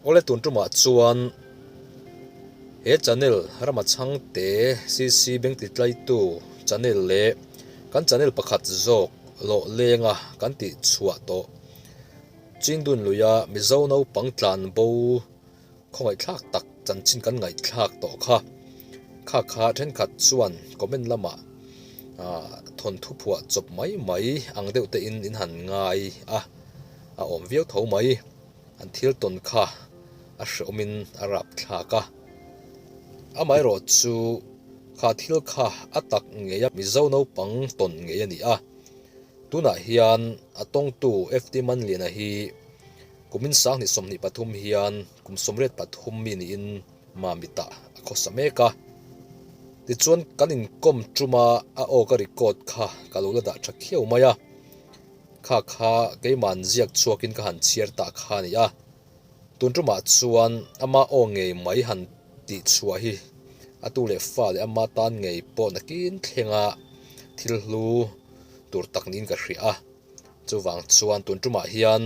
ole tun tuma chuan he channel rama chang te cc bank ti tlai tu channel le kan channel pakhat zok lo lenga kan ti chhuah to chindun luya mizo no pangtlan bo khongai thlak tak chanchin kan ngai thlak to kha then khat chuan comment lama thon thu phua chop mai ang deuh te in han ngai a om viau tho mai an thil ton kha a hromin a rap thlaka amai ro chu kha thil kha atak ngeya mizo no pang ton nge ani tuna hian atong tu ft man lian a hi kumin sang ni somni pathum hian kum somret pathum mi ni in mamita khosameka ti chuan kanin kom truma a o ka record kha kalula da thakhiau maya kha keiman ziak chuakin ka han chiar ta kha ni tuntruma chuan ama o ngei mai han ti chua hi atu le fa le ama tan ngei po nakin thlenga thilhlu tur taknin ka hria chuwang chuan tuntruma hian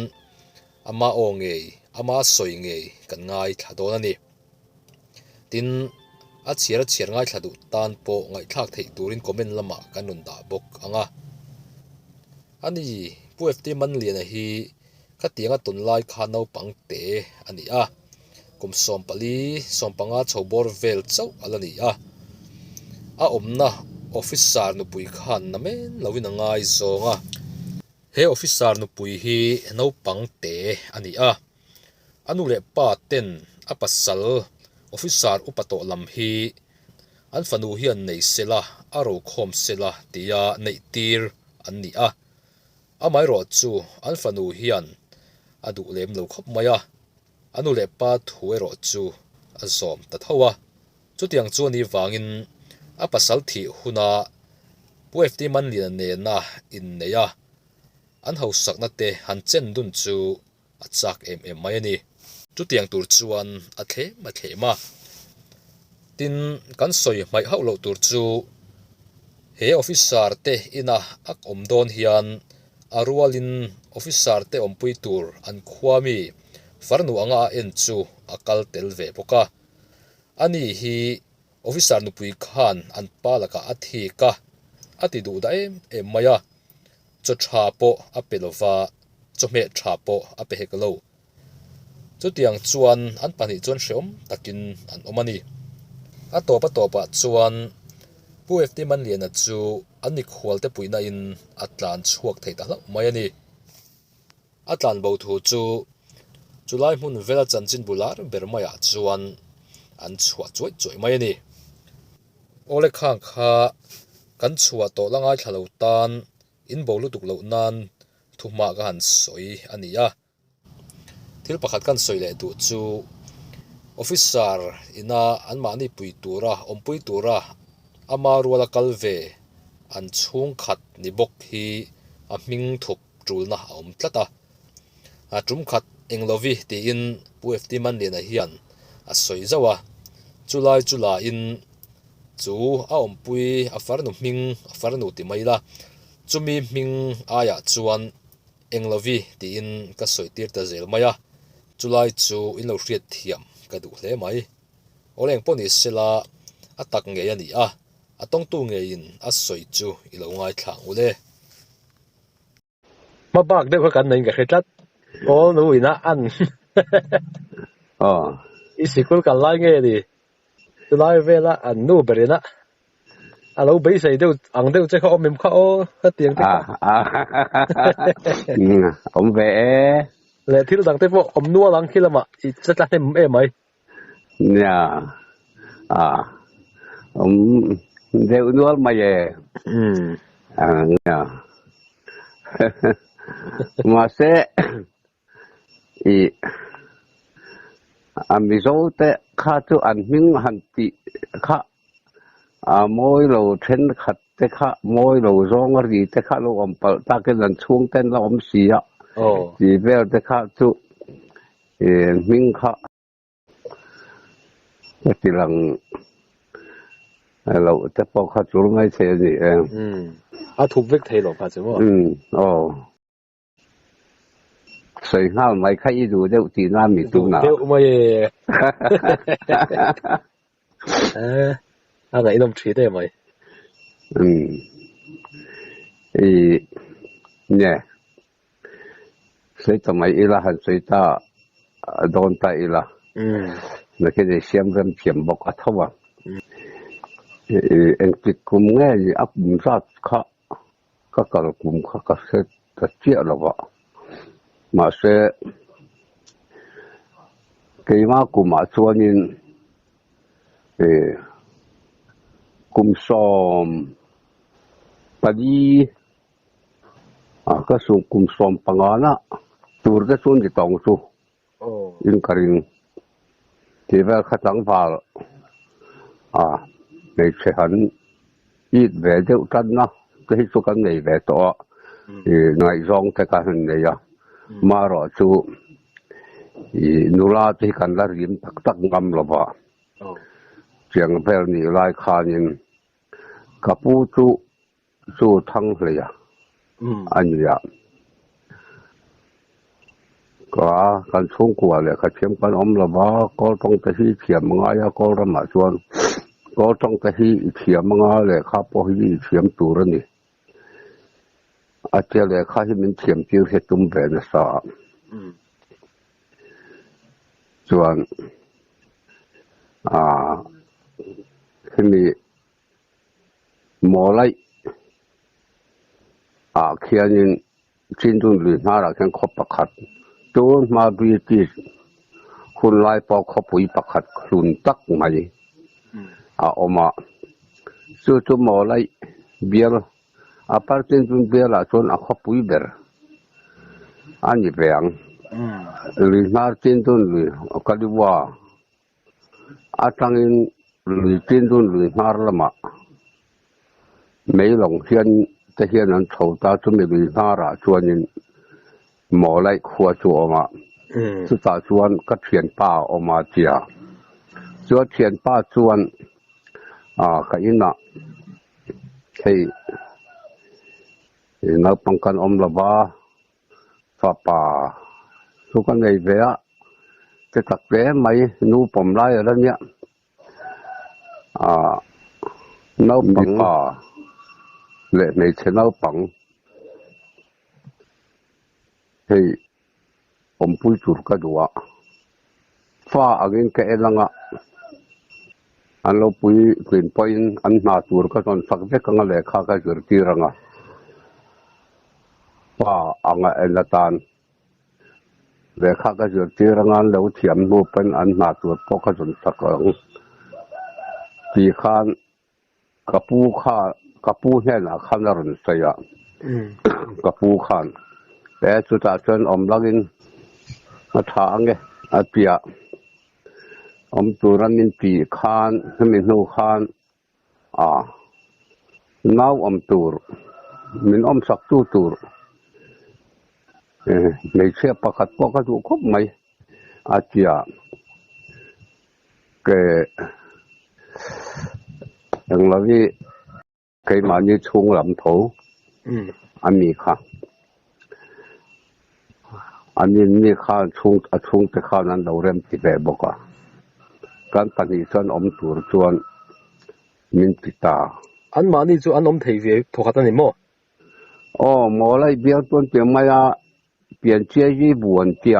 ama o ngei ama soi ngei kan ngai thladon ani tin a chiar ngai thadu tan po ngai thlak thei turin comment lama kanun da bok anga ani pu ft man lian a hi khatianga tunlai kha no pangte ani kum som pali sompanga chobor vel chau alani a omna officer nu pui khan na men lowin angai zonga he officer nu pui hi no pangte ani anu le pa ten apasal officer upato lam hi an fanu hian nei sela aro khom sela tia nei tir an ni amai ro chu an fanu hian adu lem lo khop maya anu le pa thuero chu azom ta thowa chutiang chu ni wangin a pasal thi huna ft man lian ne na in neya an ho sakna te han chen dun chu achak em mai ani chutiang tur chuan a the ma tin kan soi mai haulo tur chu he officer te ina ak om don hian arualin officer te ompui tur an khwami farnu anga en chu akal telve poka ani hi officer nu pui khan an palaka athi ka ati du da em maya cho thapo apelova cho me thapo apehekalo chu tiang chuan an pani chon hreom takin an omani topa chuan pu ft man lian a chu ani khwal te puina in atlan chuak thei ta hlo mai ani atlan bo thu chu July mun vela chanchin bular bermaya chuan an chua choi mai ani ole khang kha kan chua to langai thalo tan in bolu tuk lo nan thuma ga han soi ani thil pakhat kan soi le tu chu officer ina an mani pui tura ompui tura ama ruala kalve an chung khat ni bok hi a hming thup trulna om tlata a tum khat englovi ti in pu ft man lian a hian a soi zawa chula in chu a ompui a farnu hming a farnu ti maila chumi hming aya chuan englovi ti in ka soi tir ta zel maya chulai chu in lo hriat thiam ka du hle mai oleng poni sela atak nge ani atong tu nge in a soi chu i lo ngai thlang ule ma bak de ko kan nei ga khetlat all no ina an isikul kan lai nge di chulai vela an nu berina alo bei sai deu ang deu che kho mem kho ka tiang te om ve le thil dang te po om nuwa lang khilama I chatla em mai ya om deu nual mai ya ma se mizo te kha chu an hming han ti kha moi lo then khat te kha moi lo zong ri te kha lo om pal ta ke lan chung ten lo om sia ji vel te kha chu hming kha ti lang lo te po kha chu ngai che ni a thuk vek thei lo pa che mo 水下咪開住都自然咪做啦。都咪ngày đông chơi đấy mày. Nè,水同埋伊拉係水打當地啦。那佢哋xem人全部個頭啊。anh chị cũng nghe gì áp dụng ra các cái cũng các sẽ thật chia là vậy mà sẽ cái mà cũng mà cho nên cũng xóm tại vì cái số cũng xóm bằng anh á tour cái số thì tổng số in cái riêng thì phải khách hàng vào ngày sẽ hẳn ít về đều chân nó cái số cái ngày về đó thì ngày rong cái hình này à mà rồi chú nô la thì cần là riêng tắc ngâm là vậy chẳng phải ni lại khai nhìn cặp chú thăngเลยà anh ya có cần xuống qua lại cái chuyện con ông là ba có trong cái gì chuyện mà ai có ra mà chuan có trong cái gì chuyện mà ai lại khắp có gì chuyện tu rồi nè à chỉ là khai mình chuyện tiêu hết tung về là sao chuan khi mình mua lại khi anh trên đường luyện mà là cái khóc bạc khátตัวมาบีติคุณไล่ปอกขบุยปักขัดขุนตักไหมออกมาสู้ตัวหมอไล่เบียร์พาร์ตินจุนเบียร์ละชนขบุยเบอร์อันนี้แพงหรือมาร์ตินจุนหรือก็ดีว่าตั้งอินหรือตินจุนหรือมาร์ละมาไม่หลงเฮียนแต่เฮียนนั้นโฉตาจุนไม่หรือมาระชวนยินหมอไล่ขัวชัวมาสุดท้ายชวนก็เทียนป้าออกมาเจียชวนเทียนป้าชวนก็ยินนะให้นักป้องกันอมละบ้าฟ้าป่าสุกันในเวะจะตักเวะไหมนูผมไล่อะไรเนี่ยนักปังป่าเละในเชนนักปังให้ผมพูดจุดก็ดูว่าฟ้าอันนี้แค่ลังอ่ะอันเราพูดเปลี่ยนไปอันหน้าจุดก็ตอนสักเด็กก็เลยข้าก็จุดที่รังอ่ะฟ้าอันเอ็นละตานเลยข้าก็จุดที่รังอันเราเทียมรูปเป็นอันหน้าจุดพวกก็จนสักหลังที่ข้านกับปูแห่น่ะข้านรุ่นเสียกับปูข้านแต่สุดท้ายจนอมลักินมาทางไงเปียอมตัวรันนินปีขานให้มินหูขานน้าอมตัวมินอมสักตัวไม่เชื่อประคัดพวกก็ดูครบไหมเปียแกอย่างเราที่เคยมาอยู่ช่วงลำโถอันนี้ค่ะอันนี้นี่ข้าช่วงแต่ข้านั้นเราเริ่มติดแบบบอกว่าการตัดสินใจอมตัวจวนมินติตาอันมานี่จูอันอมทีวีพอขัดนี่มั้งหมอเลยเบี้ยต้นเปียงมาเปลี่ยนเชี่ยยี่บวนเปีย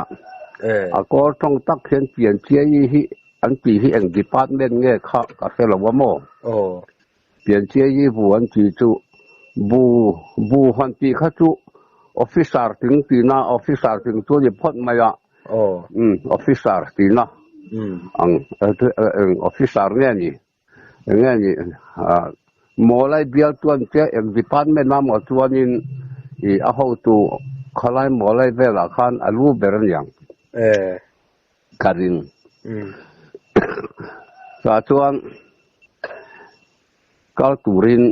ก็ต้องตักเขียนเปลี่ยนเชี่ยยี่อันปีที่อังกฤษพาดเล่นเงี้ยข้าก็เสร็จแล้วว่ามั้งเปลี่ยนเชี่ยยี่บวนจีจูบูฮันปีข้าจูofficer ถึงตีน่า officer ถึงตัวจะพ้นมาอ่ะofficer ตีน่าofficer เนี่ยนี่หมอไล่เบี้ยตัวเจ้าdepartment น้ำเอาตัวนี้เอาตัวเขาไล่หมอไล่เวลาขันรู้เบอร์ยังการินส่วนก็ตุริน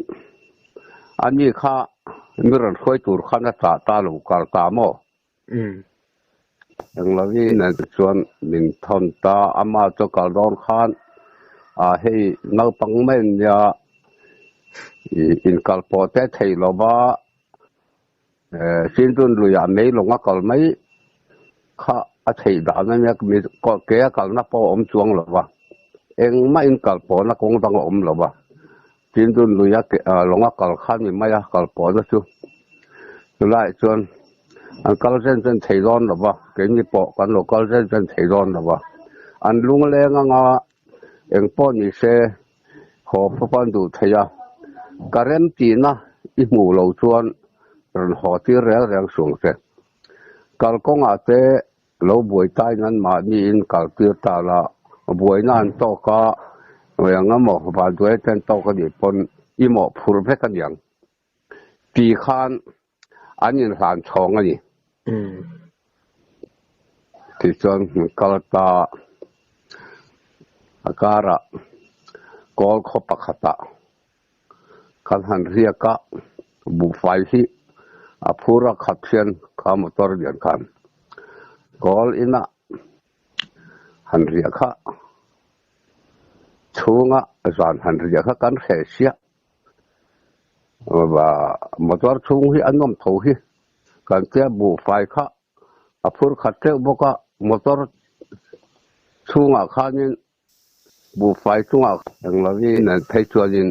อันนี้ข้ามีรถค่อยตูร์ขันตาลูกตามออย่างเราที่นั่นชวนมินทอนตาอามาจะกระโดดขันให้นักปังเมนยาอินกัลปอเตไทยลบ้าสิ่งตุนลุยไม่ลงกัลไม่ ข้าเทียดานเนี่ยมีก็แก่กันนับปอมจวงหรอวะเองไม่อินกัลปอนักคงต้องอมหรอวะจินดุนลุยกหลงกัลขันมีไม่กัลปอนะชูจุไลจวนอันกัลเซนเซนเทียนหรอวะเก่งมีปอกันหลงกัลเซนเซนเทียนหรอวะอันลุงเลี้ยงงาเองปอนี่เสขอพระพันดูเทียการเรียนจีนนะอีหมู่เหล่าชวนรันหอที่เรียงเรียงสูงเสกัลกงอาเตเราบวยใต้นั้นมานี่อินกัลตีตาละบวยนั่นโตก็เวียงงั้นหมอกบาดด้วยเต็นโตก็ดีปนอีหมอกผูรเพกันอย่างปีคานอันยินหานชองอันนี้ที่ส่วนกัลตาอาการะกอลขปักขตะคันหันเรียกะบุไฟที่อภูระขัดเชียนข้ามตอร์เดียนกันกอลอินะหันเรียกะชูงะจานหันเรียกะกันเสียว่ามตอร์ชูงที่อันนมทูที่กันเจ้าบุไฟค่ะอภูระขัดเจ้าบุกะมตอร์ชูงะขานินบุไฟชูงะอย่างเราที่นั่นไทยชวนิน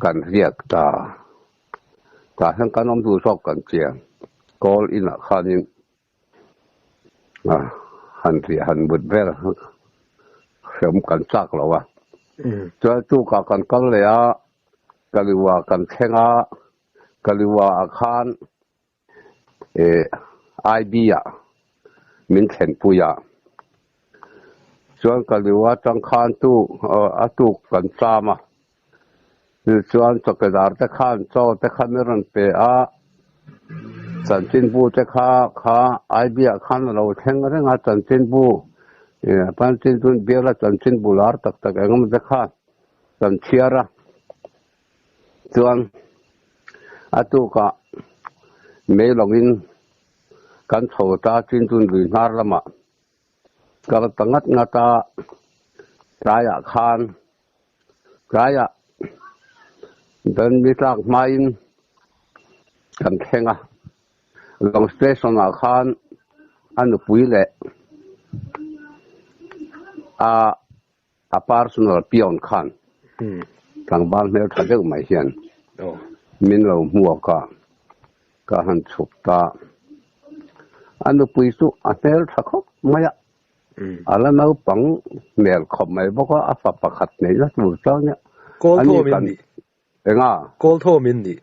กันเรียกตาทั้งการน้อมดูชอบกันเจียงกอลอินะขานินหันเสียหันบุดเวลเสริมกันซักแล้ววะจะจูกันกันเลยอ่ะกะลิวากันแข่งอ่ะกะลิวาอาคารไอบีอ่ะมินเห็นปุยอ่ะส่วนกะลิวาจังคานตู้ตู้กันซ้ำอ่ะส่วนสกัดอาร์ตขันโซ่ตะขันเรื่องเปอะสันตินบูตะข้าไอเบียขันเราแข่งเรื่องสันตินบูปันตินตุนเบียร์สันตินบูลาร์ตักเองมันตะข้าสันเชียระส่วนอาตุกะไม่ลงอินกันโซตาตินตุนวินาร์ละมะกระตังงัดงัตารายะขันรายะdan mitlak main kan khenga long station a khan anu puile a personal pion khan tang ban me tha de mai hian min lo muwa ka han chukta anu puisu a tel thakop maya ala nau pang nel khop mai boko a fa pakhat nei la tu chaw nya kol tho min ni enga kol tho min ni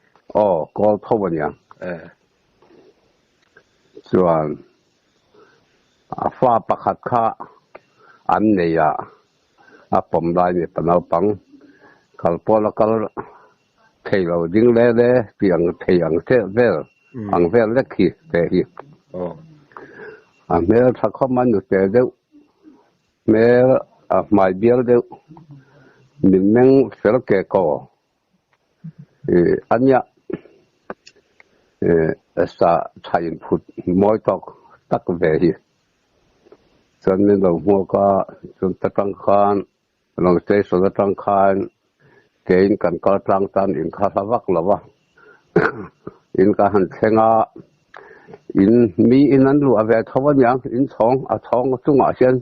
kol tho ban yang chuan a fa pakhat kha an nei a pom dai ni panau pang kal pola kal thei lo ding le piang thei ang te vel ang vel le khi te hi a mel tha kho man nu te de mel a mai bial de min meng fel ke ko anya sa chain phut moi tok tak ve hi chon min lo mo ka chon ta tang khan long te so ta tang khan kein kan ka tang tan in kha lawak lawa in ka han thenga in mi in an lu ave thowan yang in chong a chong chunga hian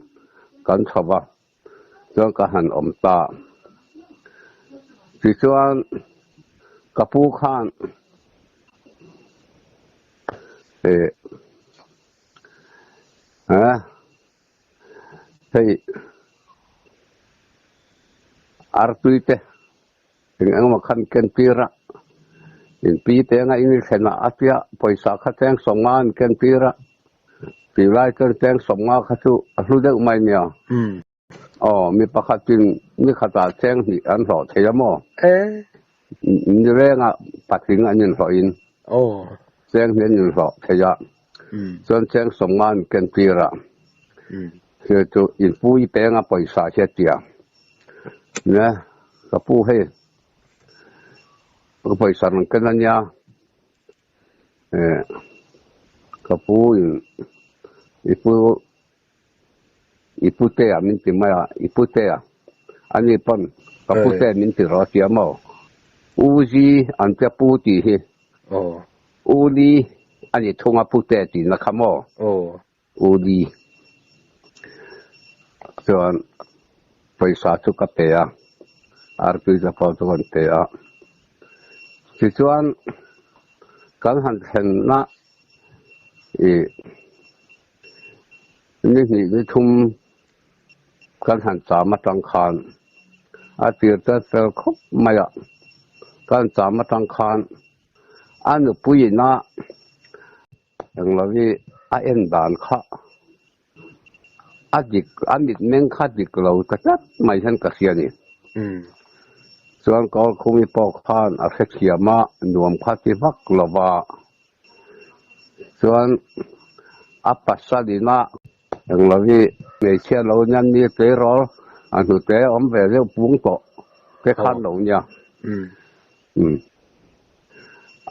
kan thawa chon ka han om ta chi chuan kapu khan hey artuite ang makhan ken pira in pi te nga in khena apia poisa kha teng songan ken pira pi lai teng songa kha chu hlu de mai nia mi pakhatin ni khata teng ni an ho theyamo ni renga pating anin ho in teng nen ho theya chon teng songan ken pira he chu in pui pe nga poisa che tia ne ka pu he ko poisa ng kananya ka pu ipu te min ti maya ipu te ani pon ka pu te min ti ro tia mo uji an te pu ti he uli ani thunga pu te ti na khamo udi chuan paisa chu ka pe a arpi za pau chu kan te a ti chuan kan han thlen na ni thum kan han chama tang khan a tir ta fel khop maya kan chama tang khan anu puina ang lawi a en dan kha adik amit meng kha dik lo ta tat mai han ka sia ni chuan kol khumi pok khan a khe khiama nuam kha ti vak lova chuan a pasalina ang lawi me sia lo nyan ni te rol anu te om ve le pung to te khan lo nya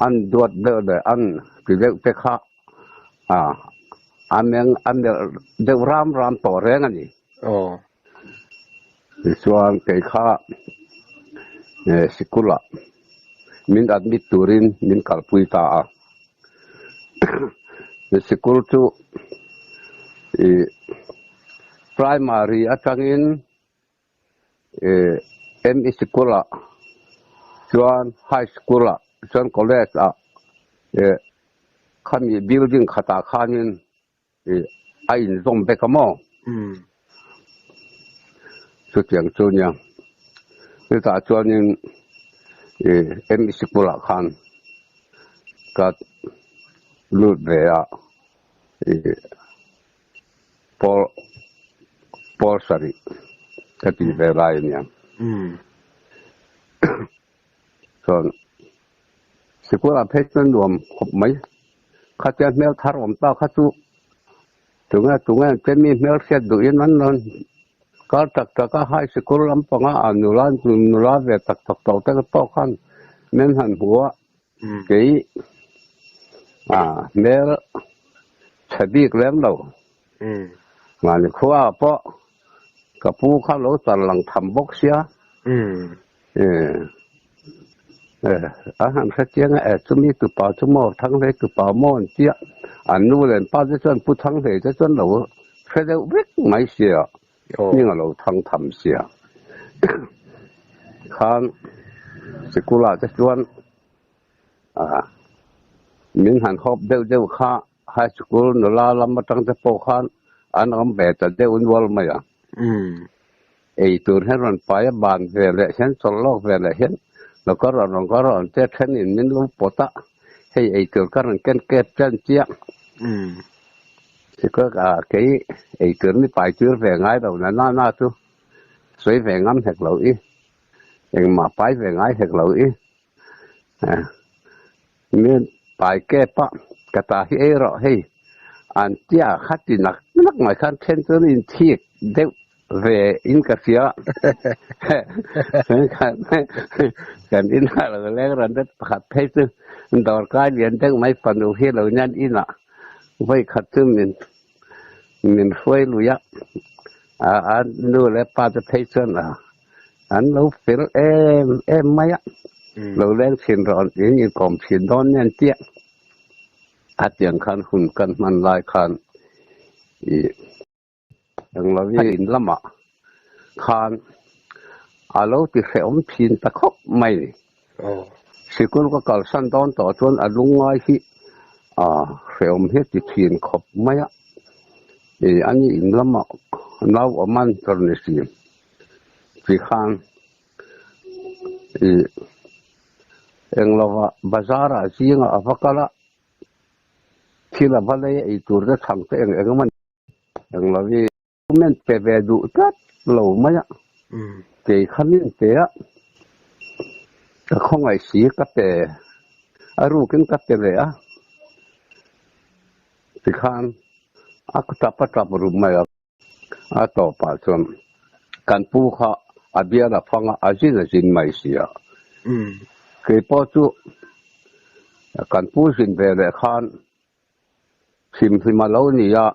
an duat de an ti de te kha anh đều ram tổ rèn anh đi xuân cái khá sikula mình admit turin mình kalpui ta sikul tu primary atangin em sikula xuân high school xuân college kami building kata khanin ai zom be kamo su tiang chu nya ni ta chuanin em sikula khan ka lut ve a por sari ka ti ve lai nya son sikula phesen nuam khop mai khát cha mèo thar om tao khát chú tunga trên mi mèo xét đủ yên nắn non có tắc cái hai sự cố lắm bằng à nụ lan về tắc tàu tới cái tàu khăn men hẳn hùa cái mèo sẽ đi lém đâu mà như khoa po cái pu khá lỗ toàn lằng thầm bốc xía han kha chiang chumi tu pa chumo thang le tu pa mon chia anu len pa je chon pu thang le je chon lo khe de wek mai sia ni nga lo thang tham sia khan sikula je chuan min han khop deu kha high school no la lam ma tang te po khan an om be ta de un wal ma ya ei tur heron pa ya ban ve le chen chol lok ve le hen nó có rồi thế thế nên mình lúc bỏ ta hay ấy từ các人跟kết chân chia thì có cái ấy từ mình phải chưa về ngay đâu là na tu suy về ngắm thật lỗi nhưng mà phải về ngay thật lỗi mình phải kết pa cái ta hay rồi hay anh chia khát thì nặc mà khát thêm cho nên thiệt đều về in cả phíaกันอินอะไรก็แล้วรันเด็ดขัดให้ซึ่งดอกการเรียนตั้งไม่ฟันดูที่เราเนี่ยอินอ่ะไว้ขัดซึ่งมันช่วยลุยอ่ะอันนู้นแล้วป้าจะให้ซึ่งอันเราฟิลไม่อ่ะเราเล่นเชียนร้อนอย่างนี้กล่อมเชียนร้อนเนี่ยเจี๊ยอัดอย่างคันหุ่นกันมันลายคันอย่างเราวิ่งละหมาดคันalo thì sẽ ôm pin ta khóc mày sự cố có cả sân đón tỏ chuan lung ngay khi sẽ ôm hết thì pin khóc mày á thì anh nhìn lắm mà nào ở man cho nên gì vì khan thì anh lo bazar à gì ngà avakala khi là vào đây ấy tour đó thằng cái anh mình lo vì mình phải về đủ tất lâu mày á cái khăn lên thế á, không ai xí cắt tề, ru kinh cắt tề vậy á, thì khăn, aku tapa rumah ya, atau pasal, kan puha, abia la fanga azin mai xí á, cái bao chú, kan pu xin về để khăn, xin mà lâu nè ya,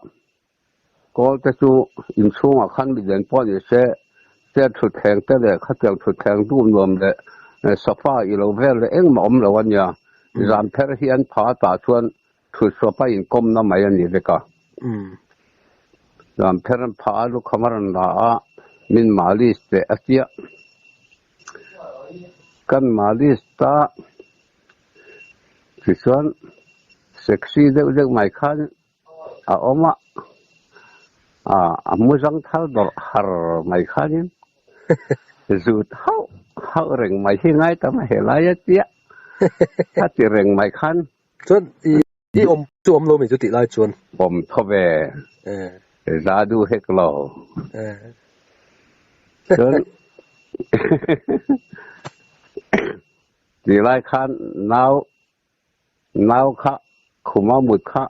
có cái chú, in xuống à khăn bị đến bao nhiêu xe thếชุดแทงแต่เลยเขาจะชุดแทงรูปรวมเลยสภาพอีโลเวลเลยเอ็งหมอมเลยวันนี้รำเพลเฮียนผาตาชวนชุดสภาพอินคมน้ำไม่ยันนี่เลยก็ làm pheran phá lu khamaran la min malis te atia kan malis ta thì xuân sexy deuh mai khan a oma a muzang thal dor har mai khanin zut hau reng mai hi ngai ta ma helaya tia ta ti reng mai khan chuan i om lo mi chu ti lai chuan bom thobe za du hek lo chuan ti lai khan nau kha khuma mut kha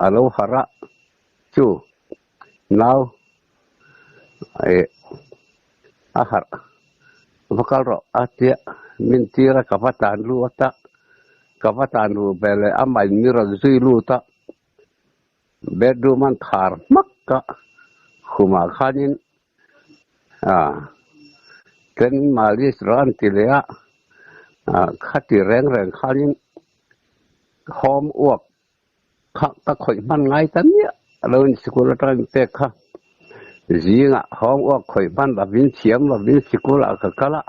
alo hara chu nau ahar vakal ro atia min tira kapatan lu ata kapatan lu bele amai mira zui lu ta bedroom an thar makka khuma khanin ten malis ran tilea khati reng khanin hom uak kha ta khoi man ngai tan ya alon sikul tan te kha zinga hom uak khoi man la vin chiam la vin sikul a kala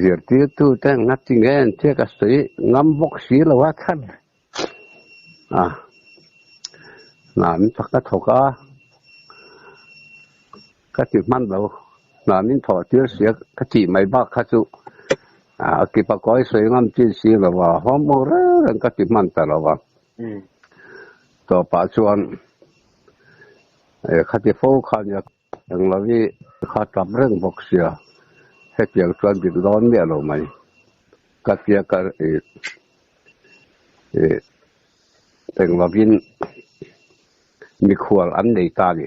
zir ti tu ten ngati ngen te ka sei ngam bok si la wa khan na min thaka thoka ka ti man lo na min tho tir sia ka ti mai ba kha chu ki pa koi sei ngam ti si la wa hom mo ra ka ti man ta la wa to pa chuan khá thì phố khá nhá anh là vì khá tập rừng bốc xia hết tiếng chuan bị đón mẹ rồi mày các kia các anh là vì mi khual ăn này ta đi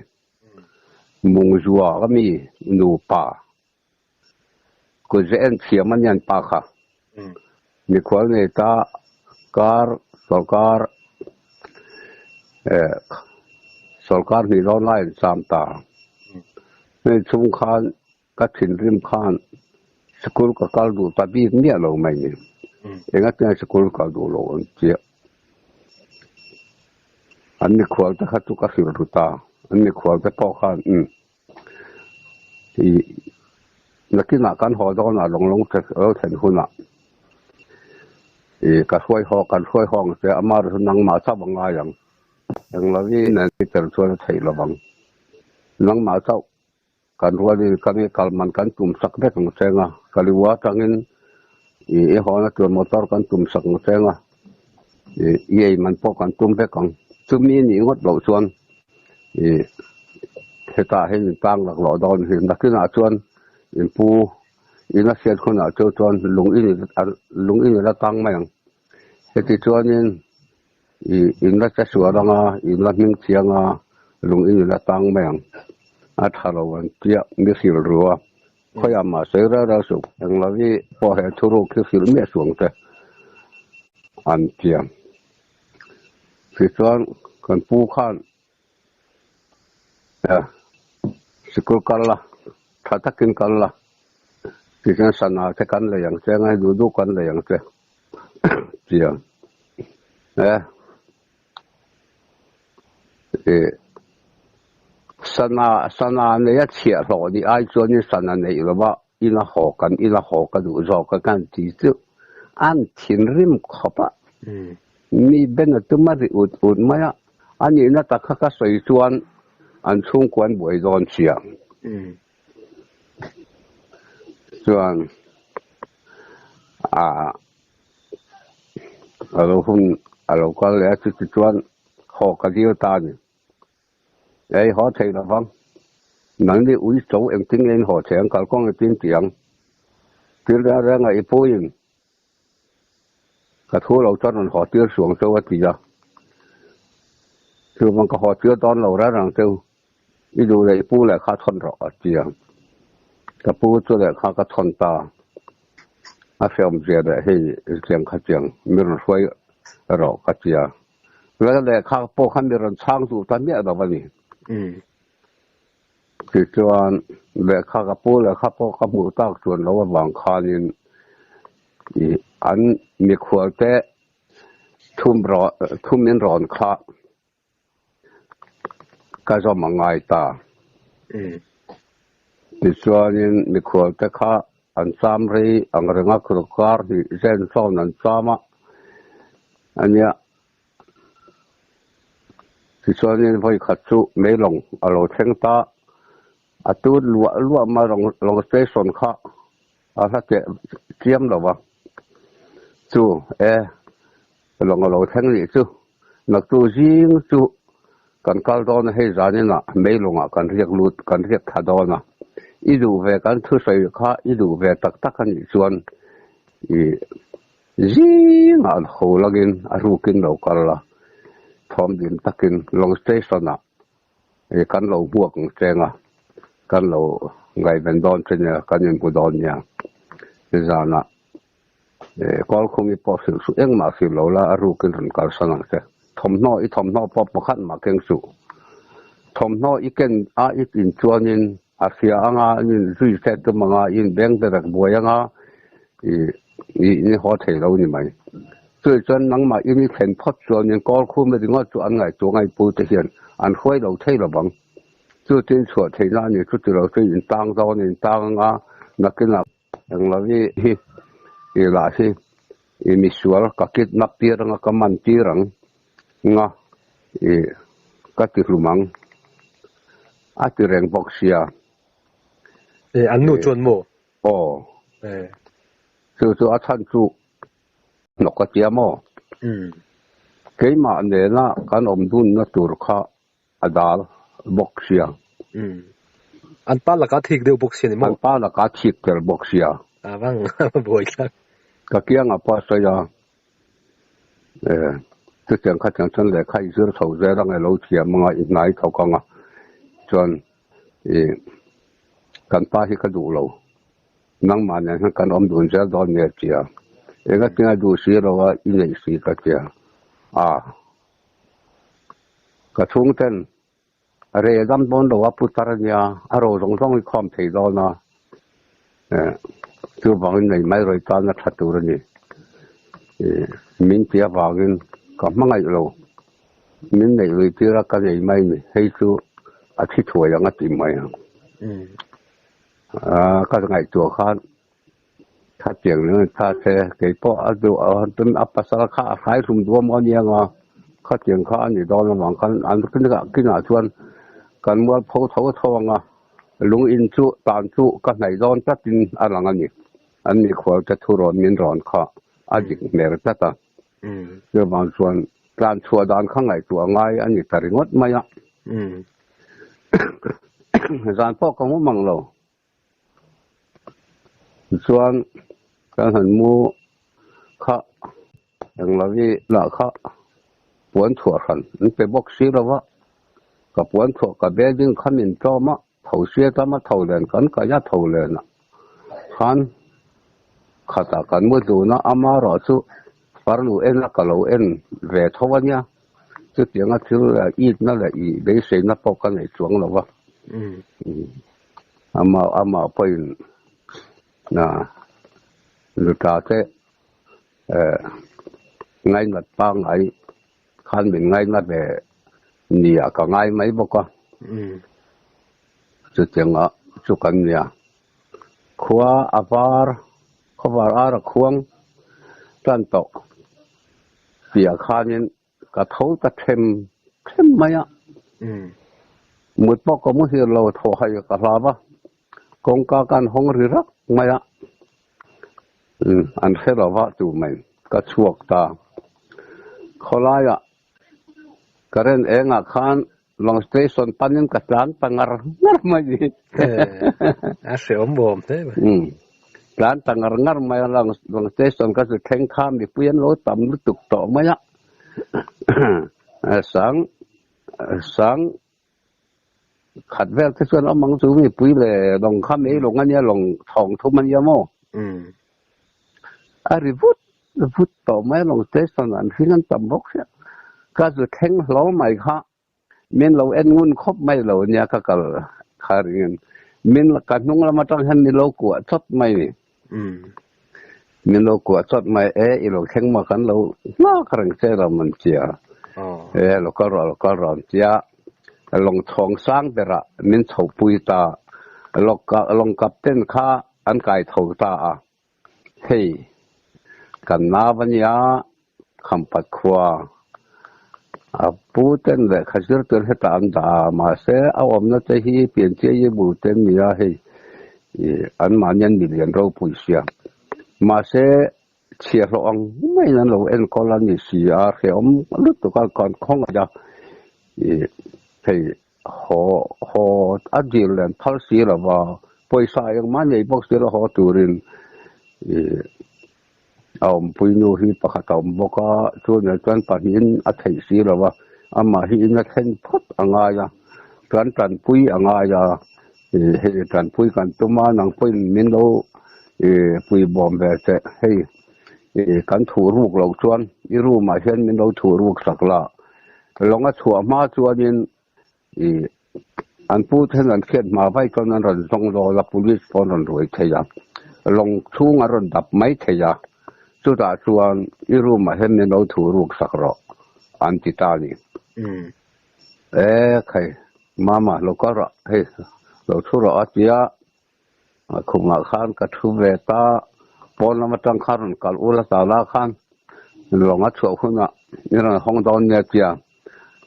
mùng rùa cái mi nụ pa cái dễ ăn phía mình ăn pa khá mi khual này ta Solkar ni lo lai sam ta nei chung khan ka thin rim khan school ka kal du ta bi mia lo mai ni enga ta school ka du lo on chia an ni khwal ta khatu ka fil ru ta an ni khwal ta po khan i nakina kan ho do na long te o then huna ka hoi hong te amar nang ma sa banga yang yang lagi nanti tersuara saya lubang, nang masuk kan ruadi kami kalman kan tumsak deh kan senga kali watangin hona tuan motor kan tumsak senga man po kan tumpe kan tumi ni ngot lo chuan heta hin tang lak lo don hin nakina chuan pu ina siat khona chuan lung in la tang mayang heti chuanin in la cha suaranga in la ming chianga lung in la tang meng a thalawan tia mi sil ruwa khoya ma sera ra su ang la vi po he thuru ki sil me suang te an tia fi chuan kan pu khan sikul kala thatakin kala ki kan sana te kan le yang che ngai du kan le yang che tia sana ne ya chia lo di ai cho ni sana ne lo ba ina ho kan du zo ka kan ti chu an thin rim khopa mi ben tu ma ri ut ma ya ani na ta kha ka soi chuan an chung kwan boi don chia chuan alo ka le chu chuan ho ka dio ta ni ai họ thấy là vâng nắng đi uống sấu em tiếng lên họ sẽ cả con cái tiếng ra ngày phơi cả thua lâu cho nên họ chưa xuống sâu thì giờคือมันก็họ chưa đón lâu ra rằng tiêu điดูเลยปูเลยข้าทนรอจียกับปูตัวเลยข้าก็ทนตาเสียมเสียเลยให้เสียงข้าเสียงมีรถไฟรอข้าเจียแล้วเลยข้าปูขันมีรถช่างสู่ตอนนี้เราวันนี้คือส่วนเลือกข้ากระปูเลือกข้าพวกขมูตากส่วนเราว่าบางคานินอันมีขวดแต่ทุ่มมินร้อนคลา ก็จะมาง่ายตาที่ส่วนนี้มีคนที่เขาอันซ้ำรีอันเรื่องกรุกการที่เส้นซ้อนนั้นซ้ำอันเนี้ยที่ส่วนนี้พอขัดสู้ไม่ลงเราเช่นตาอัตุลัวมาลงสเตชันเขาถ้าเจียมหรอวะสู้ลงเราเช่นนี้สู้นักตัวจริงสู้กันกัลดอนให้จานี่นะไม่ลงกันเรียกลุดกันเรียกขัดดอนนะอีดูเวกันทุกสิ่งข้าอีดูเวตักกันอีส่วนจริงหัวลักินรูกินเรากันละทอมดินตักินลงสเตชันนะกันเราบวกเจงกันเราไงเป็นดอนเช่นกันยังกูดอนเนี่ยจานะก็คงมีพอสิ่งสุดเองมาสิเราละรูกินถึงกันสนั่นเสียทอมน้อยพอประคันมาเก่งสุทอมน้อยอีกเก่งอีกอินชวนยินอาเซียงอินซุยเซตมังอินแบงก์เด็กบัวยังนี่หัวเทเรานี่ไหมส่วนจนนังมาอินเห็นพอชวนยินก็คงไม่ถึงว่าตัวไงปูจะเห็นอันค่อยเราเทเราบังส่วนที่ส่วนเทนั่นนี่สุดที่เราจะยินตั้งตอนยินตั้งนักกินนักอย่างเราหลายที่มีส่วนกับกิจนับตีรังกับมันตีรังก็ติดลุมังอาติเร่งบอกเสียอันนู้จวนโมจู่อาทันจู่นกกระเจียมเกี่ยมาเนี่ยนะการอมดุลนัตุรข้าอดาลบอกเสียอันป้าละก็ทิ้งเดียวบอกเสียนี่มั้งอันป้าละก็ทิ้งเดียวบอกเสียบ้างบ่อยครับก็เกี่ยงอ่ะป้าเสียที่เสียงข้าจังฉันเลยข้าซื้อเขาเจรังไอ้เราเทียมมาอีกไหนเขาก็จนกันป้าที่เขาดูเรานั่งมาเนี่ยกันอมดุลเจดอนเนี่ยเจียก็ที่เราดูสีเราว่าอีนี่สีก็เจียก็ช่วงเต้นเรื่องดำบนเราว่าพุทธรัญญาเราต้องมีความเที่ยวนะคือบางทีไม่รู้ตอนนั้นทัดตัวนี่มินเทียบางทีก็ไม่ไงเรามินในรู้ที่รักกันยังไม่ให้สู้อาทิตย์ถัวยังอาทิตย์ไม่ก็ไงตัวเขาถ้าเจียงเนี่ยถ้าเสียเกี่ยวกับดูต้นอัปสารข้าขายสุ่มตัวมันยังเขาเจียงเขาอันนี้โดนระหว่างกันอันขึ้นก็ขึ้นหาชวนกันเมื่อพอเขาทองลุงอินจุตานจุก็ไหนโดนก็กินอะไรงั้นนี่อันนี้ขวดจะทุรนมินร้อนเขาอาจจะเหนื่อยจัดเรื่องบางส่วนการชัวดานข้างไหนตัวง่ายอันนี้แต่งดไม่อะจานพ่อของมังเราส่วนการหันมูเขาอย่างเราที่ละเขาปวนถั่วกันมันเป็นบอกซีแล้วว่ากับปวนถั่วกับเบดิ้งขมิ้นจอมะเท่าเสียจอมะเท่าเล่นกันก็ยัดเท่าเล่นขันขัดกันเมื่อดูนะอามาราสุฟารูเอ็นละกะโลเอ็นเวทวันเนี่ยจุดอย่างนั้นคืออีนั่นแหละอีเบสนับปกันในช่วงแล้วว่าอามาไปนะลูกตาเจ้ไงนัดปังไงขันเป็นไงนัดแบบนี่ก็ไงไม่บอกว่าจุดอย่างนั้นจุกันเนี่ยขวาอาบาร์ขวาอาร์ขวงตันโตเสียขานี่ก็เท่ากับเทมไหมอ่ะมุดปอกก็มุดที่เราโทรให้กับเราปะกงการห้องหรือรักไหมอ่ะอันเสียเราว่าจูไหมก็ชวกตาเขาไล่อ่ะก็เรนเองอ่ะขันลองสเตชันปันยังกระจานปังงาไม่ดีเสียมบอมใช่ไหมร้านต่างงานไม่ลองสเตชันก็จะแข่งข้ามดิเพี้ยนรถต่ำรถตุกต่อไม่อะสังขัดแววที่ส่วนเอามังสูมีปุ๋ยเลยลองข้ามลงอันนี้ลองทองทุมันยาโมริวุฒต่อไม่ลองสเตชันอันที่นั่นต่ำบกเสียก็จะแข่งล้อใหม่ค่ะมินเราเอ็นงุนครบไม่เราเนี่ยก็กระขาริเงินมินกันนุ่งละมาตั้งหันมินเรากวดชดไม่มินเรากวดชดไม่อีเราแข่งมากันเราน่าครั้งเสียเรามันเจียเราก็รอเจีย long thong sang bera min chho pui ta long captain kha an kai tho ta a hei kan na vania khampat khwa a puten le khazir tur heta an da ma se awam na te hi pian che ye bu ten mi a hei an manyan million ro pui sia ma se chia ro ang mai nan lo en kolan ni si a he om lut to kal kon khong a ja hei ho adil len phal si la wa poisa yang man nei box la ho turin pui nu hi pakhat boka chu na chuan pahin a thei si la wa ama hi na then phot anga ya tran pui anga ya he tran pui kan tuma nang pui min lo pui bom ve che hei kan thu ruk lo chuan I ru ma hian min lo thu ruk sakla longa chua ma chuanin an pu then an khet ma vai kon an ron song lo la police phone ron roi theya long chung a ron dap mai theya chu da chuan I ru ma hian min lo thu ruk sakro an ti ta ni khai mama lo ka ra he lo thu ro atia khuma khan ka thu ve ta pon ma tang khan kal ula ta la khan longa chu khuna ni ran hong don ne tia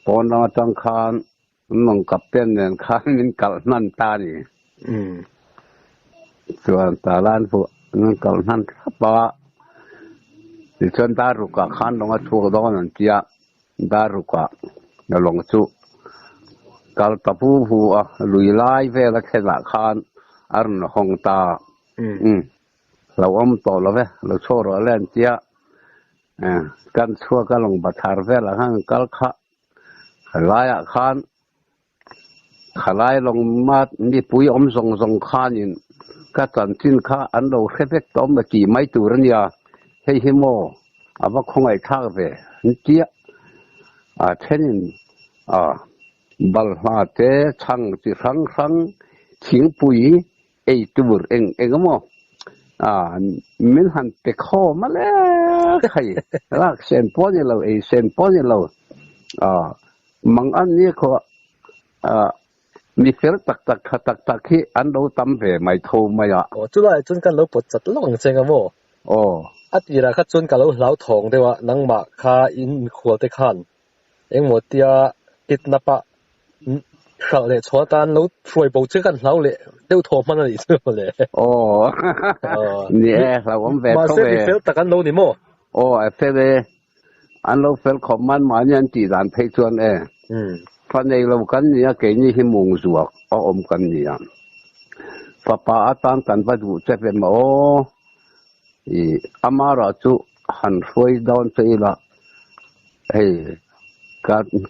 pon ma tang khan nong captain nen khan min kal nan ta ni chuan ta lan fu nan kal nan pa ni chuan ta ru ka khan longa chu don an tia da ru ka na long chu kal ta pu hu a lui lai ve la khela khan arn hong taเราอมต่อแล้วเว้เราโชว์เราเล่นเจ้ากันชั่วก็ลงบัตรเว้ละฮั่งกัลขะขลายขานขลายลงมามีปุ๋ยอมส่งขานินก็จันทินข้าอันเราเฮ็ดต้มมากี่ไม้ตัวนี้ให้หิโมอาว่าคงไอ้ท่าเว้นี่เจ้าเช่นบัลมาเตช่างจีครั้งทิ้งปุ๋ยไอ้ตัวเองก็มั้งmin han pe kho ma le khai lak sen po ni lo sen po ni lo mang an ni kho mi fer tak khi an do tam ve mai tho ma ya chu lai chun kan lo pot chat long chenga mo atira kha chun ka lo lau thong dewa nangma kha in khwal te khan engmo tia kitnapa khal le chotan lo throi bo che kan lau le deu tho man ni chu le ni la om ve ko ve ma se ta kan lo ni mo a fe ve an lo fel khom man ma nyan ti dan phei chuan fa nei lo kan ni a ke ni hi mung zuak om kan ni a papa atan kan va du che ve ma amara chu han hroi down che la hei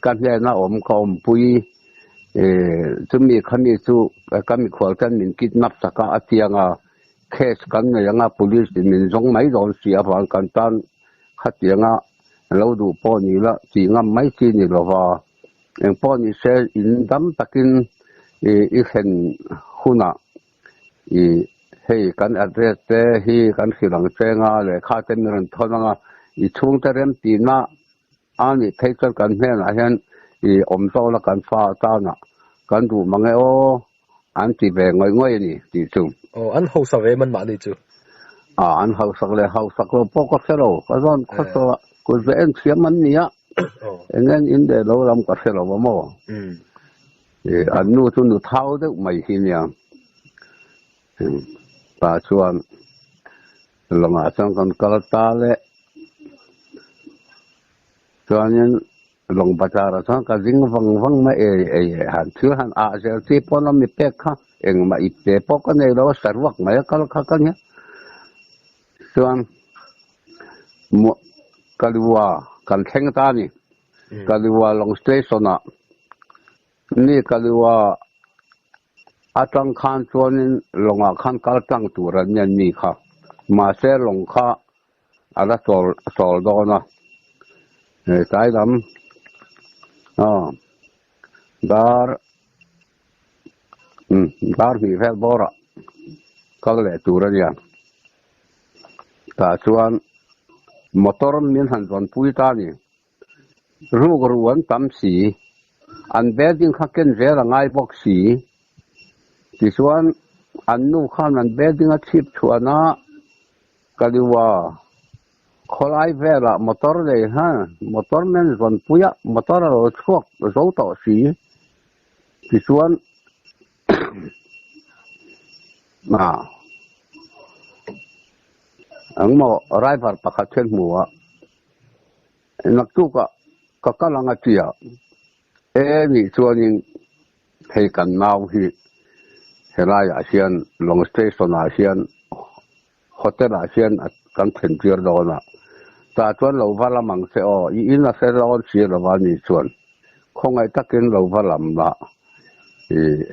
kan le na om ko om pui chu mi khami chu kami khwal kan min kidnap saka atianga case kan na yanga police min zong mai don sia van kan tan khatianga lo du po ni la chi ngam mai chi ni lo wa en po ni se in dam takin I hen huna hei kan address te hi kan khilang chenga le kha ten ran thonanga I chung ta rem ti na ani theichal kan hne na hian om to la kan fa ta na kan du mange an ti ve ngoi ni ti chung an ho sa ve man ma ni chu an ho sak le ho sak lo po ko se lo ka zon kho so ko ve en thiam man ni a en in de lo lam ka se lo mo an nu chu nu thau de mai hi nya ta chuan longa chang kan kal ta le chuan long bazar sa ka jing wang ma han thil han a zel ti pon mi pek kha eng ma I pe po ka nei lo sarwak ma kal kha ka nya chuan mo kalwa kan theng ta ni kalwa long station a ni kalwa atang khan chuanin longa khan kal tang turan nyan mi kha ma se long kha ala sol do na tai lam dar mi fel bora kal le turan ya ta chuan motor min han zon pui ta ni ruan tam si an bedding khaken vera ngai boxi tiswan annu khan an bedding a chip chuana kaliwa kholai vera motor le ha motor men zon puya motor ro chuak zo to si tiswan ma ang mo driver pakathen muwa naktu ka kalanga tia ni chuanin hei kan nau hi helai asian long station asian hotel asian kan then tier dona ta chuan lo vala mang se o in a se ron si lo wa ni chuan khongai takin lo valam la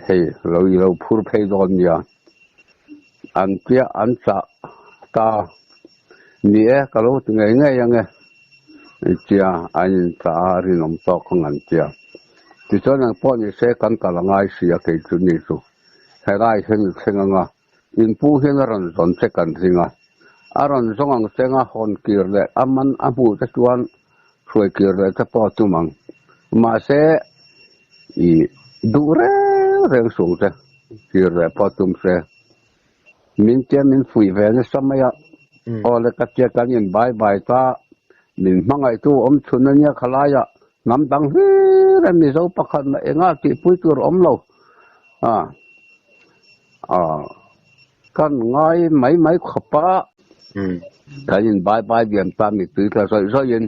hei lo phur phei don ya an tia an cha ta ni e ka lo ngai ngai yang e tia an ta ri nom to khong an tia ti chuan ang po ni se kan kalangai sia ke chu ni chu helai hen senga in pu hen ran zon che kan ringa aron zong ang senga hon kir le aman abu ta chuan khoi kir le ta po tu mang ma se i du reng sung te kir le po tum se min tia min fui ve ne samaya o le ka tia kan in bye bye ta min mangai tu om chuna nya khalaya nam dang hi ra mi zo pakhat na enga ti pui tur om lo kan ngai mai khapa kan in bye bye diam ta mi tu ta so yin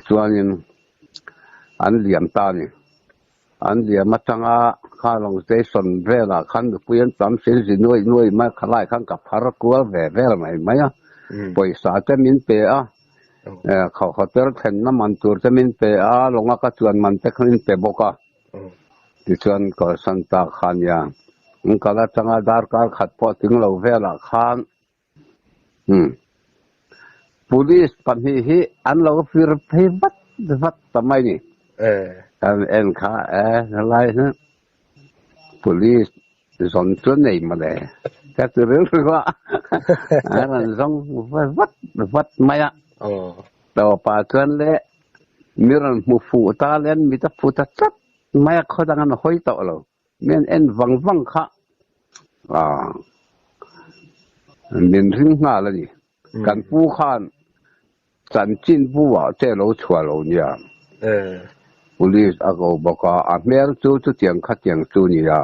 chuan in an liam ta ni an liam ma changa kha long station vela khan puyan tam sin noi ma khalai khan ka phar kual ve mai poi sa te min pe a khau hotel then na man tur te min pe a longa ka chuan man te khin pe boka ti chuan ko santa khan ya kala changa dar kar khat po ting lo vela khan police pan hi an lo fir phei vat tamai ni en kha lai na police zon chuan nei ma le ka tu rel wa an zong vat maya to pa chuan le miran mu fu ta len mi ta fu ta chat maya khodang an hoi to lo men en wang kha min ring nga la ni kan pu khan chan chin pu wa che lo chua lo nya police ago boka a mer chu tiang kha tiang chu ni ya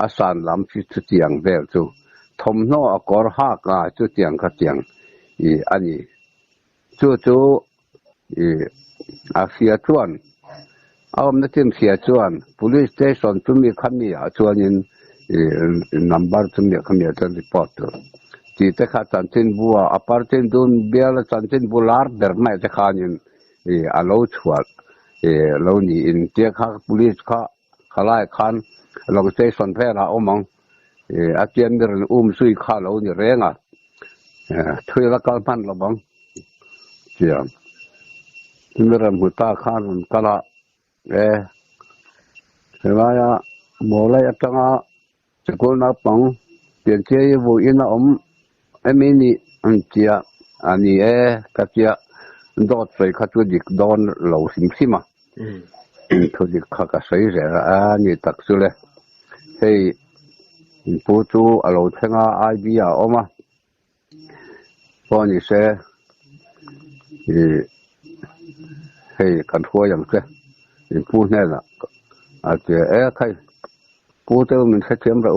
a san lam chi chu tiang vel chu thom no a kor ha ka chu tiang kha tiang I ani chu a fia chuan awm na tim fia chuan police station chu mi khami a chuan in number chu mi khami a report ti te kha chan chin bua apartin dun bial chan chin bular der mai te khanin a lo chual lo ni in te kha police kha khalai khan long station phela omang a tian der sui kha lo ni renga thui la kal man lo bang tia timeram huta khan kala helaya molai atanga chakul na pang tian che vu ina emini antia ani katia dot sai khatu dik don lo simsima thu dik kha ka sai re ani tak sule hei pu chu alo thenga idea oma poni se hei kan thua yang se pu ne la a che khai pu te min se chem ra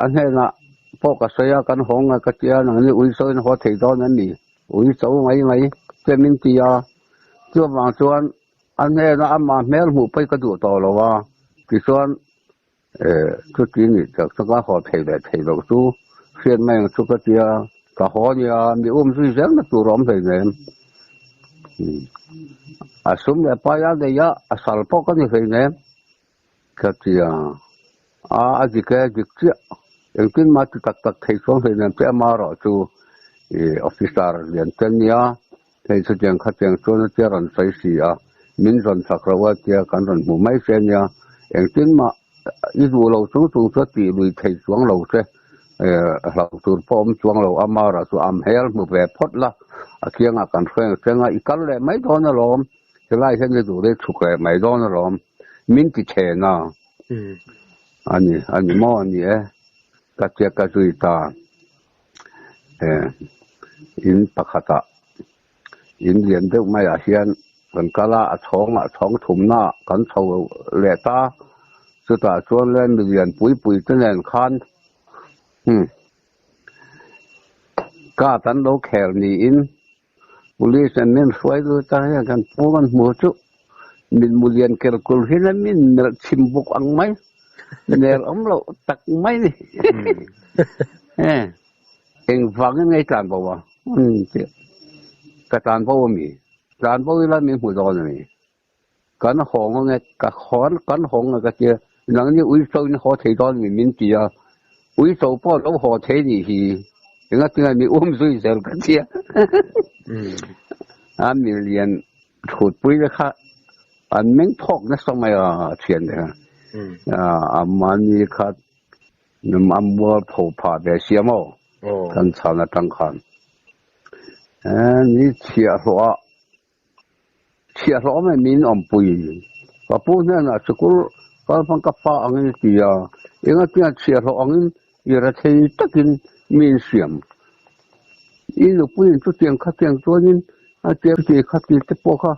an he na po ka saya kan hong ka tia nang ni ui so ho thei don an ni ui so ngai che min tia chu wang chuan an he na ama mel mu pai ka du to lo wa ki chuan chu ti ni chak ka ho thei lo chu khian mai chu ka tia ka ho nia mi sui zeng na tu rom thei ne asum le pa ya de ya asal po ka ni thei ne ka tia a ji ka ji chia yang tin ma tu tak thei song thei ne pe ma ro chu officer lian ten ya thei chu jeng kha jeng chu na tia ran sai si a min ron sak ra wa tia kan ron mu mai fen ya yang tin ma i du lo chu chu ti lui thei chuang lo che lau tur pom chuang lo amara chu am hel mu ve phot la kia ngà cần phê kia ngà ít lệ mấy đó nó lom cái lại thế này tụi đấy chụp lệ mấy đó nó lom mình chỉ chè na anh mò anh ấy cái chuyện cái gì ta in pakata in liền được mấy hiện còn cái là chong thùng na cần sầu lệ ta sự ta cho lên liền bụi cho nên khan cả tan đâu khéo ni in police nên xoay đôi ta kan puan mu chu min mulian kel kul hina min chimbuk ang mai ner lo tak mai ni eng vang ngay tan bawa ka tan bawa mi tan bawa la mi hu do ni kan hong ngay ka khon kan hong ka che nang ni ui so ni ho thei do mi min ti ya ui so po lo ho thei ni hi nga tinga mi zui sel ka che anh mình liền thụt bụi ra khác anh mình thọc nó xong rồi chuyện đấy mà như khác nằm ăn mua thổ phá để xem ô thân sao là tăng khăn như chia rõ mà mình ăn bụi và bụi này là sự cố có phần cấp phá anh ấy thì những cái chia rõ anh ấy giờ là thấy tất nhiên mình xem ít lúc bụi chút tiền khác tiền cho nên tiap ti khat ti te poka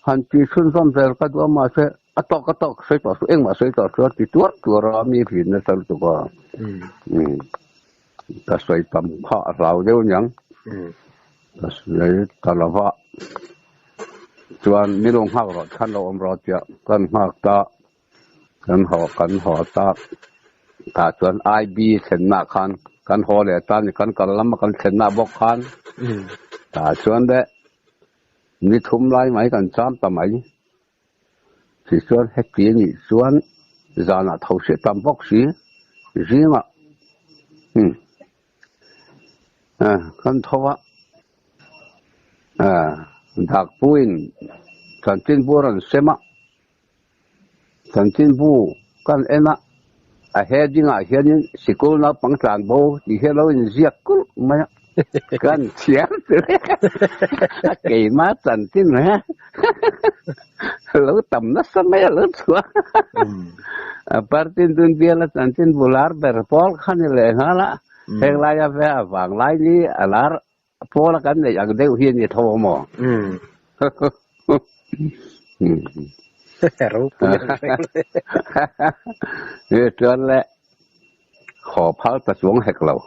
han ti sun sam zel ka do ma se atok se to su eng ma se to su ti tu ra mi phin na sal tu ba ta sai tam kha rao deu nyang ta sai ta la va chuan mi long hak ro than lo om ro tia kan hak ta kan ho ta ta chuan ib sen na khan kan ho le ta ni kan lam kan sen na bok khan ta chuan de ni thum lai mai kan cham ta mai si chuan he ti ni chuan zana thau se tam bok si ringa kan thowa dak puin kan tin buran sema kan tin bu kan ena a hedinga hianin sikul na pangtlan bo ti hello in ziak kul mai kan chiang cái má trần tin hả lỡ tầm nó sao mấy lỡ xua partin tun bia là trần tin bular ber pol khăn lệ hả la heng lai ya ve vàng lai ni alar pol kan này ang deu hiền ni thô mò trơn lệ họ pháo ta xuống hệt lầu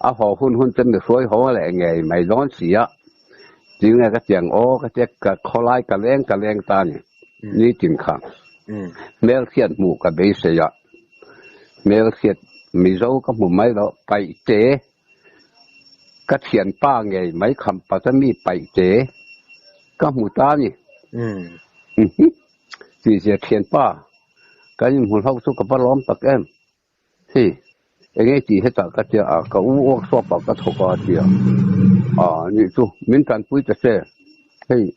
họ hun chân được suối họ lại ngày mày đón xỉa chỉ nghe cái tiếng ô cái tiếng cái khó lai cái len ta nhỉ như chính khang mèo khiết mù cái bể xỉa mèo khiết mì dâu cái mù máy đó bảy chế cái thiền ba ngày mấy khăm ba trăm mi bảy chế cái mù ta nhỉ chỉ thiền ba cái mù hậu số cái ba lom tắc em thì anh ấy chỉ hết cả cái chuyện cái uống số bảo cái thổ cái chuyện như chú mình trăn pui cho xe hey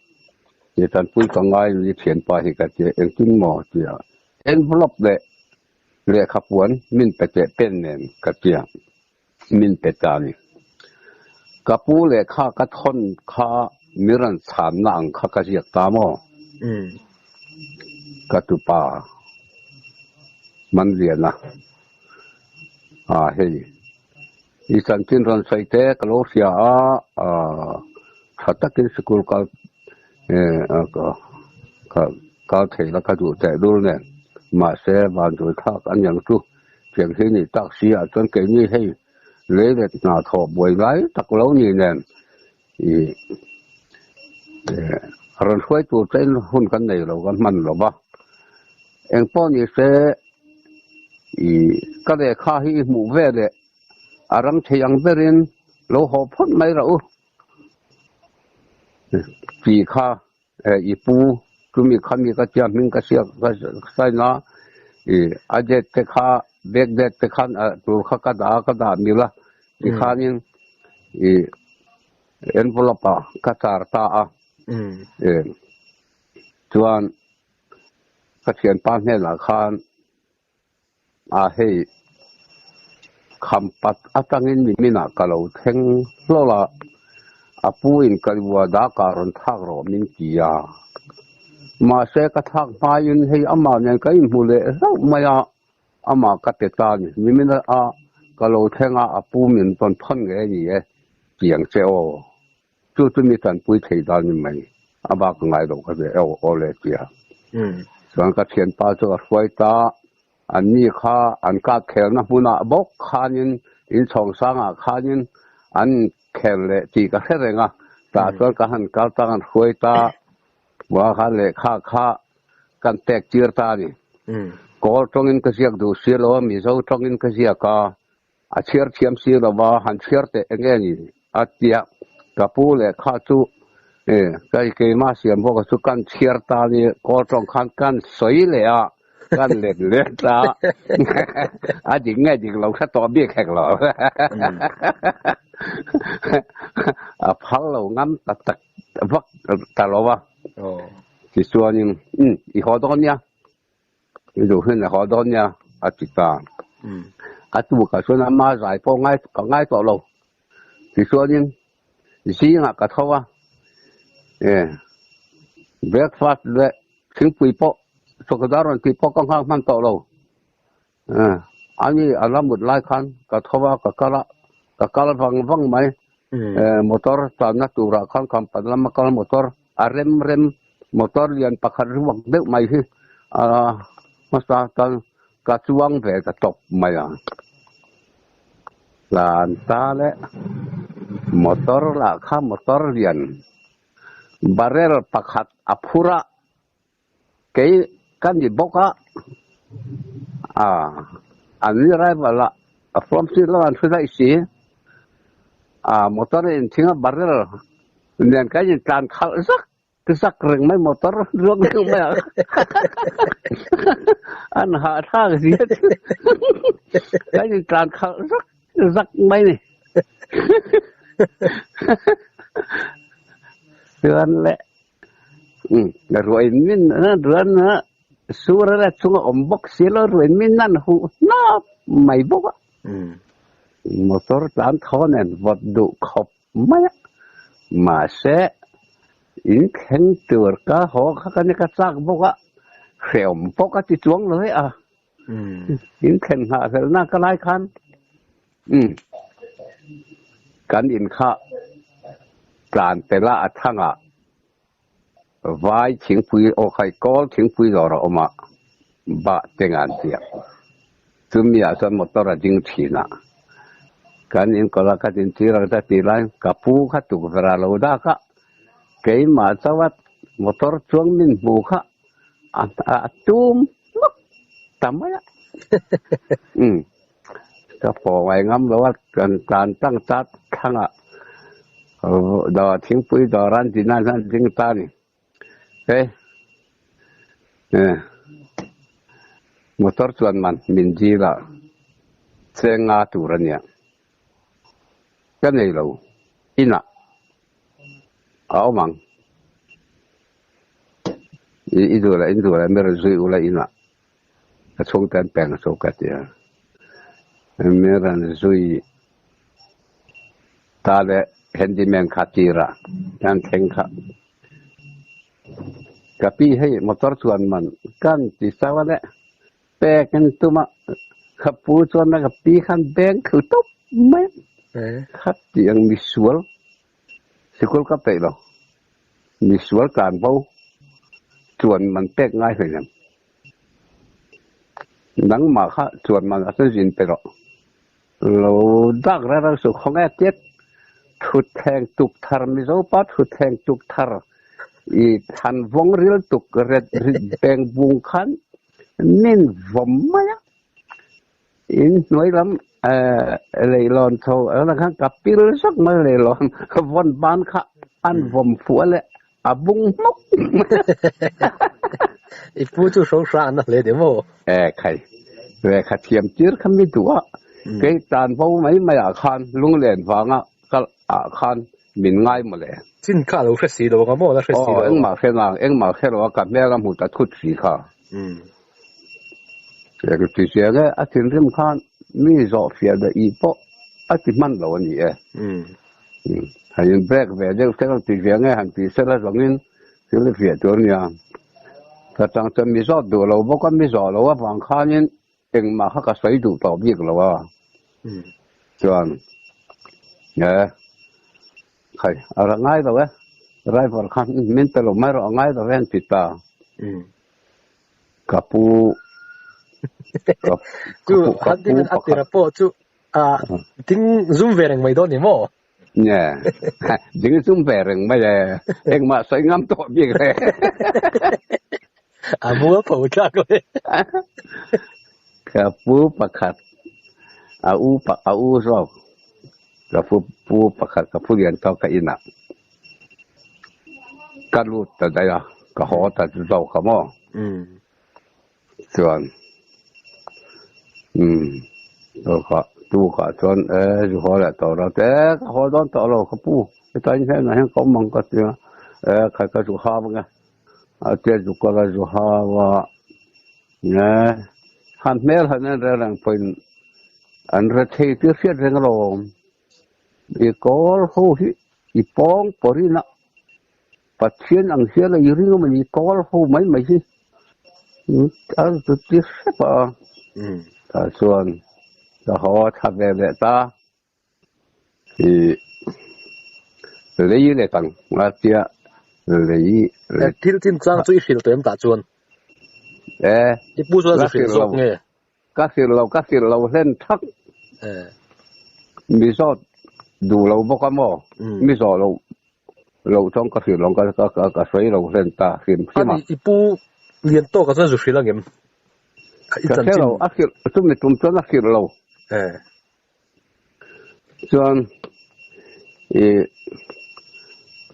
thì trăn pui cái ngay như tiền bài thì cái chuyện anh tin mò chuyện envelope lệ khắp vốn mình phải chạy bên nền cái chuyện mình phải trả này cái pu lệ khá cái thôn khá miran sản nặng khá cái việc ta mò cái tụ pa mình liền à hey isan tin ron saite kalosia hatakin school ka thei la ka du te dul ne ma se ban du thak an yang tu thiang hi ni tak si a chon ke ni hei le le na tho boi lai tak lo ni ne ron khoi tu chen hun kan nei lo kan man lo ba eng po ni se cái này khá hi mù về đấy, răng thấy ăn berin, lâu họ phun mấy rồi, chỉ khá, ipu, chúng mình khăm cái chuyện mình cái chuyện cái sai nó, aje te khá, beg de te khăn, tu khá cái đá mình là, chỉ khá nhưng, envelope cái tar ta, chuan, cái chuyện pan này là khăn hey kham pat atangin mi mina kalau theng lola apu in kalwa da karon thak ro min kia ma se ka thak pa in hei ama nen kai mule so maya ama ka te ta ni mimina a kalo thenga apu min ton phon nge ni e piang cheo chu chu mi tan pui thei da ni mai aba ka ngai do ka be o le tia sang ka thian pa chu a hruai ta an ni kha an ka khel na huna bok khanin in chong sanga khanin an khel le ti ka herenga ta chuan ka han kal ta an hruai ta wa kha le kha kan tek chir ta ni kol tongin ka siak du silo mi zo tongin ka siaka a chiar thiam silo wa han chiar te enge ni atia ka pu le kha chu kai ke ma siam bo ka chu kan chiar ta ni kol tong khan kan soi le a kan le ta a ding nge ding lo kha to bi khek lo a phal lo ngam ta tak vak ta lo wa thì xưa nhưng ý khó đón nha ví dụ hơn là khó đón nha à chị ta à tu cả xuân năm mai giải phong ngay có ngay tổ lâu thì xưa nhưng gì là cả thâu à breakfast để chính quy bộ số cái đó rồi quy bộ con hàng mang tổ lâu anh ấy ở làm một lai khăn cả thâu à cả cá văng văng mấy motor tanah tu rakan kampan lama kalau motor rem motor yang pakar ruang dek mai hi masa kan kacuang về ka top mai lan ta le motor la kha motor lian barel pakhat apura ke kan di boka ani rai bala from si lawan sudah isi motor ini tinggal barel dan kayak kan khal sak reng mai motor ruang mai an ha tha gì kayak kan khal sak mai ni tuan le rồi min tuan sura la chunga ombok silo rồi min nan hu na mai bok motor tan thonen vật độ khop maya mà sẽ in khen tur ka ho kha ka ne ka sak boka khem boka ti chuang loi in khen ha fel na ka lai khan kan in kha plan te la athanga vai thing pui o khai kol thing pui ro ro ma ba tengan tia tumia san motor a ding thina kan in kola ka tin tira ta tilai kapu kha tu vera lo da ka ke ma chawat motor chuang min bu kha tum tamaya ka po wai ngam lo wat kan tang tat thanga do thing pui do ran tin nan ding ta ni motor chuan man min ji la senga turania cái này là ina áo măng itu là mera zui ula ina cái sông tên bèn sâu cắt ya mera zui ta le handyman khatira yang theng kha kapi hay motor chuan man kan ti sawale pe kan tuma khapu chuan na kapi khan beng khu top mai khắp tiếng visual school cấp tệ đâu visual cản bao chuẩn mình tết ngay phải nhầm nắng mà khá chuẩn mình sẽ diễn tệ rồi lâu đắc ra ra sự không nghe tiết thụt thèn tục thar mi dấu bắt thụt thèn tục thar i than vong ril tục red beng bung khan nên vομ mà in nói lắm lệ lon thâu ở là khang cặp pil sắc mà lệ lon von ban khá ăn vòm phủa lệ bung mốc ít phút chú sống sáng nó lệ điểm mồ khai về khát thiềm chiết khăm mi tủa cái tàn vô mấy mày khan lung liền vàng khan mình ngay mà lệ chính cả lâu phết xí đâu có mồ là phết xí đâu em mà khen là cảm giác là một cái thút xí khá cái chuyện gì cái anh tin khan mi rõ phía的一步，啊，就蛮老你诶。Hayin break về giờ sẽ có tiền về nghe hàng tỷ sẽ là giống sẽ là vềตัวเนี่ยถ้าจังจะมีสอดดูเราบอกว่ามีสอดเราว่าฝั่งข้านี่เองมาเขาก็ใส่ดูต่อบีกเราว่าส่วนเนี่ยใครอะไรง่ายตัวเว้ยไรพอขั้นมินตลกไม่รอง่ายตัวเว้นติดตากับปูchú hắn tin anh tiền po chú tính zoom về đằng mày đó nhỉ mò nè những zoom về rừng bây giờ em mà xây ngắm tội gì vậy mua phổ ra rồi cái phú bạc khát u rồi cái phú bạc khát cái phú liền tao cái ina cái lút tại đây à cái họ tại đâu cái mò chuẩn rồi có tu có chuẩn rồi họ lại tao rồi thế họ đón tao rồi cái phú cái tay như thế này có mong cái gì cái chủ ha bằng cái tiền chủ cái chủ ha và nè hắn mel hắn ra rằng phải anh ra thấy tiếc phiền rằng rồi đi có hô đi bong bori na phát triển anh sẽ là yếu mà đi có hô mấy mấy chứ anh tự tiếc phải ta xuân ta họ thắp về để ta thì lấy để tặng mà tia lấy thiên thiên sang chú ý hiểu tụi em ta chuan đi bu cho rồi hiểu sốc nghe các sự lâu lên thắc mi so đủ lâu bốc mò mi so lâu trong các sự lâu các suy lâu lên ta khiến khi mà đi bu liên tục các sự rồi là em các sự lâu các sự chúng mình tụm cho các sự lâu chuan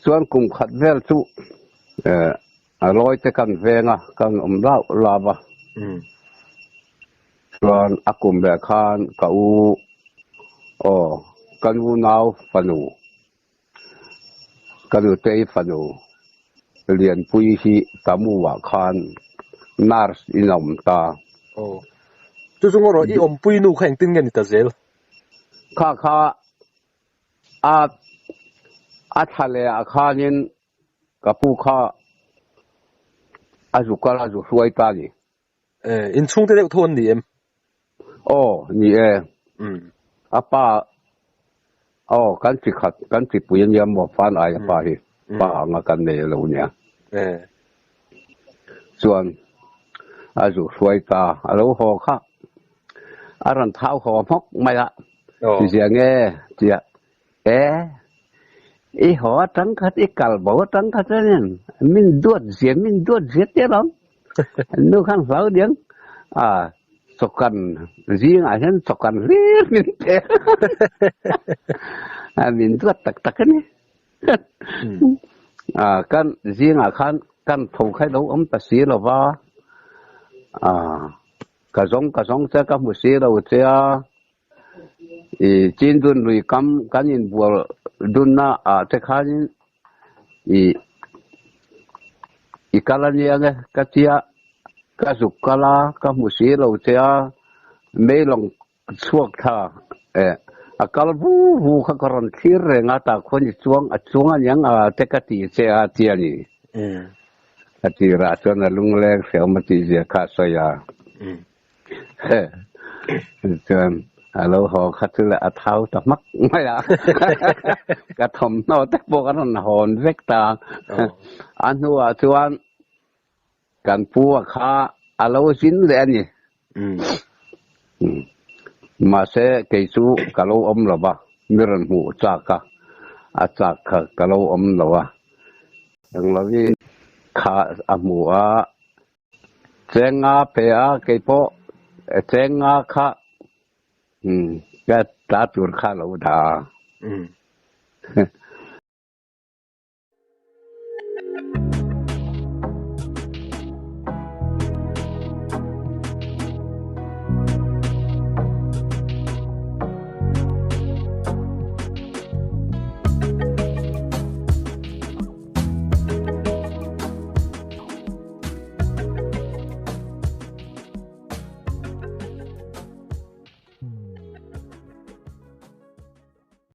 chuan cùng khát vel chú lôi tới căn về ngà căn lão là ba chuan akum be khan ka u kan u nau fanu kan u tei fanu liền pui hi kamu wa khan nars inom ta chú chúng rồi đi pui nu khanh tin nghe ni ta zel kha thale khanin kapu kha azukala zu suai ta ni in chung te thon ni em ni apa kan chi puyen yam mo fan ai pa hi pa nga kan ne lo nya chuan azu suai ta alo ho kha aran thau ho mok mai la ti sia nge tia họ trắng khát cào bảo trắng khát nên mình đuốt giết thế lắm nước khăn pháo điếng sọc cần riêng ai hết sọc cần riêng mình thế mình đuốt tắc cái này kan riêng khăn kan thầu khai đấu ấm ta xí là va cả giống sẽ có một xí đâu chứ trên đun lùi cắm cái nhìn bùa đun na thế khai kala nia nghe cái chia cái dục kala cái một xí lâu chứ mấy lòng suộc tha kala vu cái con khir rồi ngã ta con chuông anh yang thế cái gì chứ chia ni cái gì ra cho nên lung leng xéo mà gì khác sao ya alo họ khát là tháo tập mắc mấy à cái thầm nó tách bộ cái nó hồn vết ta anh hùa chuan cần pua khá alo chín lên nhỉ mà sẽ cây su cái lô ôm là ba miền hủ chaka cái lô ôm là ba đừng nói gì khá mùa chén ngà pe cây po chén ngà khá cái ta tuổi khá lâu đã